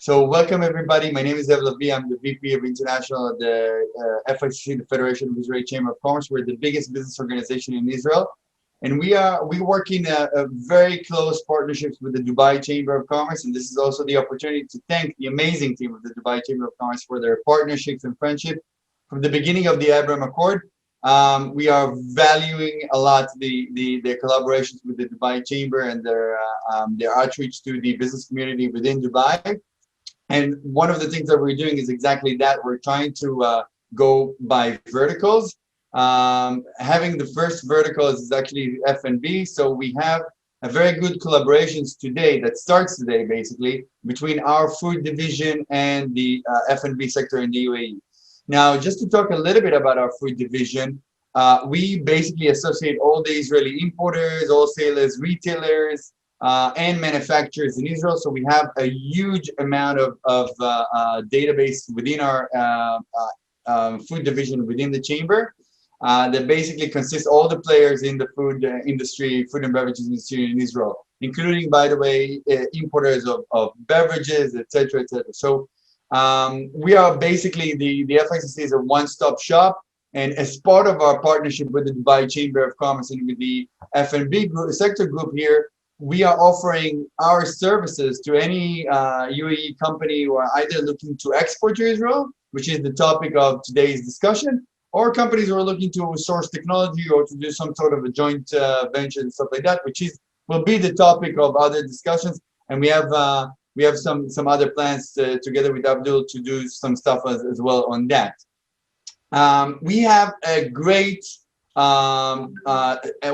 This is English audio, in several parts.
So welcome everybody. My name is Zeev Lavie. I'm the VP of International at the FICC, the Federation of Israeli Chamber of Commerce. We're the biggest business organization in Israel, and we work in a very close partnerships with the Dubai Chamber of Commerce. And this is also the opportunity to thank the amazing team of the Dubai Chamber of Commerce for their partnerships and friendship from the beginning of the Abraham Accord. We are valuing a lot their collaborations with the Dubai Chamber and their outreach to the business community within Dubai. And one of the things that we're doing is exactly that. We're trying to go by verticals. Having the first vertical is actually F&B. So we have a very good collaborations today that starts today, basically, between our food division and the F&B sector in the UAE. Now, just to talk a little bit about our food division, we basically associate all the Israeli importers, wholesalers, retailers, and manufacturers in Israel. So we have a huge amount of database within our food division within the chamber that basically consists all the players in the food industry, food and beverages industry in Israel, including, by the way, importers of beverages, etc., etc. So we are basically the FICC is a one-stop shop. And as part of our partnership with the Dubai Chamber of Commerce and with the F&B group, sector group here, we are offering our services to any UAE company who are either looking to export to Israel, which is the topic of today's discussion, or companies who are looking to source technology or to do some sort of a joint venture and stuff like that, which will be the topic of other discussions. And we have some other plans together with Abdul to do some stuff as well on that. We have a great a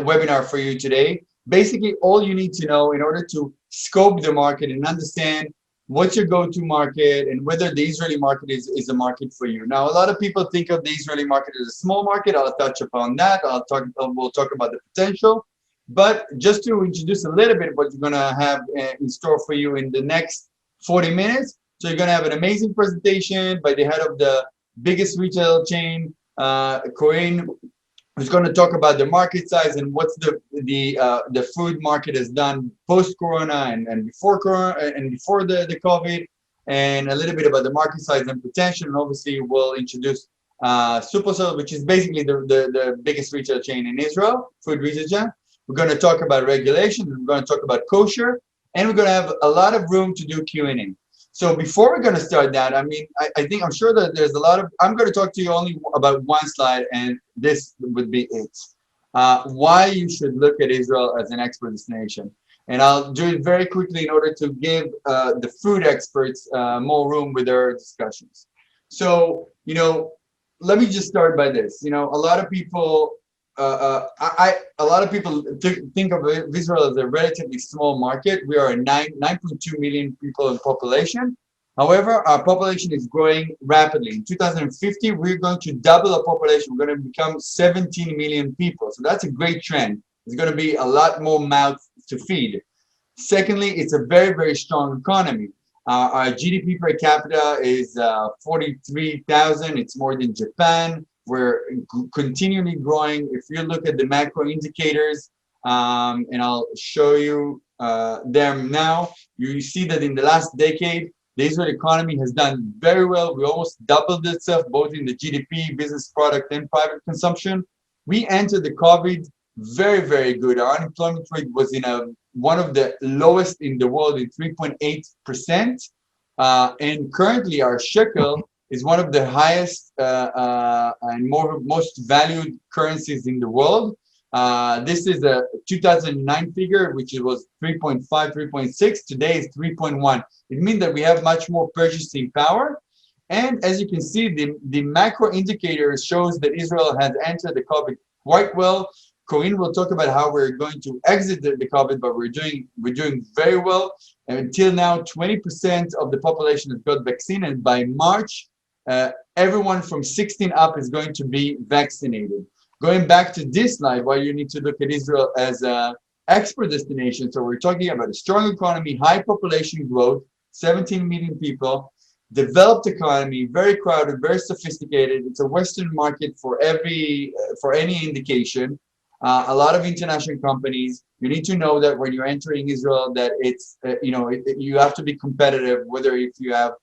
webinar for you today. Basically, all you need to know in order to scope the market and understand what's your go-to market and whether the Israeli market is a market for you. Now, a lot of people think of the Israeli market as a small market. I'll touch upon that. We'll talk about the potential. But just to introduce a little bit what you're going to have in store for you in the next 40 minutes. So you're going to have an amazing presentation by the head of the biggest retail chain, Corinne, who's going to talk about the market size and what's the food market has done post-corona and before corona and before the COVID, and a little bit about the market size and potential. And obviously, we'll introduce Supercell, which is basically the biggest retail chain in Israel, food retail chain. We're going to talk about regulations. We're going to talk about kosher, and we're going to have a lot of room to do Q&A. So before we're going to start that, I mean, I'm sure that there's a lot of, I'm going to talk to you only about one slide, and this would be it. Why you should look at Israel as an export destination. And I'll do it very quickly in order to give the food experts more room with their discussions. So, let me just start by this. A lot of people, think of Israel as a relatively small market. We are 9.2 million people in population. However, our population is growing rapidly. In 2050, we're going to double our population. We're going to become 17 million people. So that's a great trend. There's going to be a lot more mouths to feed. Secondly, it's a very, very strong economy. Our GDP per capita is 43,000. It's more than Japan. We're continually growing. If you look at the macro indicators, and I'll show you them now, you see that in the last decade, the Israeli economy has done very well. We almost doubled itself, both in the GDP, business product, and private consumption. We entered the COVID very, very good. Our unemployment rate was in one of the lowest in the world, in 3.8%. And currently, our shekel is one of the highest and most valued currencies in the world. This is a 2009 figure, which it was 3.5, 3.6. Today is 3.1. It means that we have much more purchasing power. And as you can see, the macro indicator shows that Israel has entered the COVID quite well. Corinne will talk about how we're going to exit the COVID, but we're doing very well. And until now, 20% of the population has got vaccine, and by March, everyone from 16 up is going to be vaccinated. Going back to this slide, why you need to look at Israel as an export destination. So we're talking about a strong economy, high population growth, 17 million people, developed economy, very crowded, very sophisticated. It's a Western market for any indication. A lot of international companies, you need to know that when you're entering Israel, that it's, you have to be competitive, whether if you have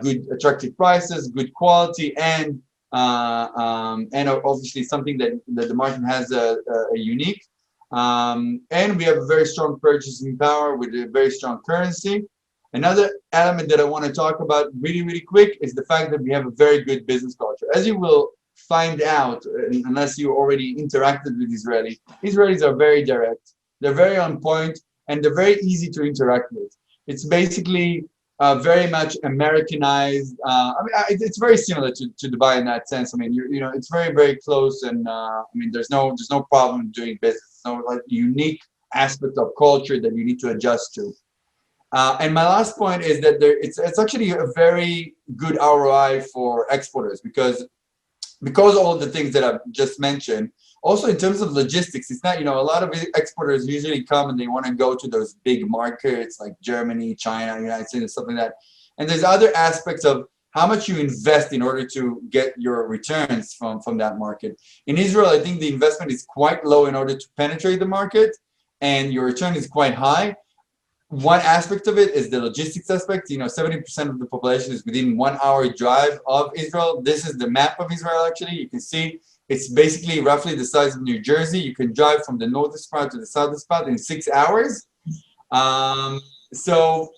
good, attractive prices, good quality, and obviously something that the market has a unique. And we have a very strong purchasing power with a very strong currency. Another element that I want to talk about really, really quick is the fact that we have a very good business culture. As you will find out, unless you already interacted with Israelis are very direct, they're very on point, and they're very easy to interact with. It's basically very much Americanized. It's very similar to Dubai in that sense. I mean, it's very, very close, and there's no problem doing business. No like unique aspect of culture that you need to adjust to. And my last point is that it's actually a very good ROI for exporters because all of the things that I've just mentioned. Also, in terms of logistics, it's not, a lot of exporters usually come and they want to go to those big markets like Germany, China, United States, something like that. And there's other aspects of how much you invest in order to get your returns from that market. In Israel, I think the investment is quite low in order to penetrate the market, and your return is quite high. One aspect of it is the logistics aspect. 70% of the population is within 1 hour drive of Israel. This is the map of Israel, actually. You can see it's basically roughly the size of New Jersey. You can drive from the northern part to the southern part in 6 hours. So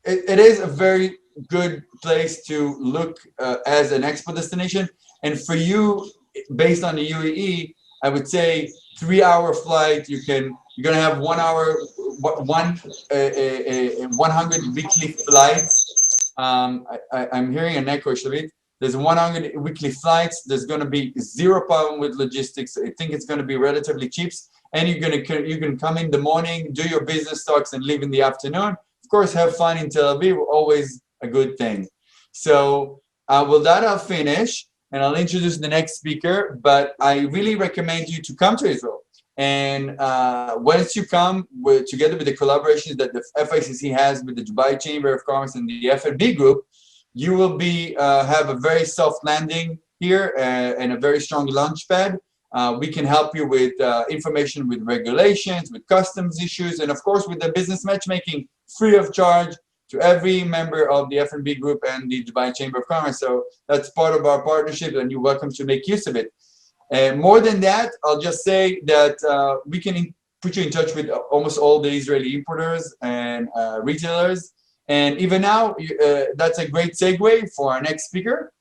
it is a very good place to look as an expo destination. And for you, based on the UAE, I would say 3-hour flight. You're gonna have 1 hour, 100 weekly flights. I'm hearing an echo, Shavit. There's 100 weekly flights. There's gonna be zero problem with logistics. I think it's gonna be relatively cheap, and you can come in the morning, do your business talks, and leave in the afternoon. Of course, have fun in Tel Aviv. Always a good thing. So with that, I'll finish. And I'll introduce the next speaker, but I really recommend you to come to Israel. And once you come, together with the collaborations that the FICC has with the Dubai Chamber of Commerce and the F&B Group, you will have a very soft landing here and a very strong launch pad. We can help you with information with regulations, with customs issues, and of course with the business matchmaking free of charge to every member of the F&B Group and the Dubai Chamber of Commerce. So that's part of our partnership, and you're welcome to make use of it. More than that, I'll just say that we can put you in touch with almost all the Israeli importers and retailers. And even now, that's a great segue for our next speaker.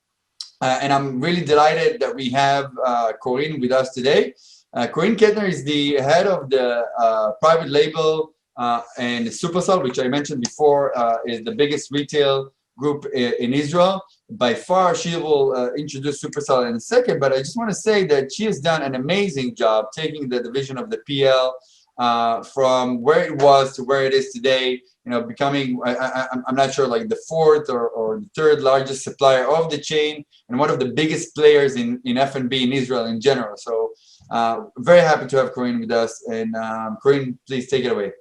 And I'm really delighted that we have Corinne with us today. Corinne Kettner is the head of the private label and Supersal, which I mentioned before, is the biggest retail group in Israel. By far, she will introduce Supersal in a second, but I just want to say that she has done an amazing job taking the division of the PL from where it was to where it is today, becoming, I'm not sure, like the fourth or the third largest supplier of the chain and one of the biggest players in F&B in Israel in general. So very happy to have Corinne with us. And Corinne, please take it away.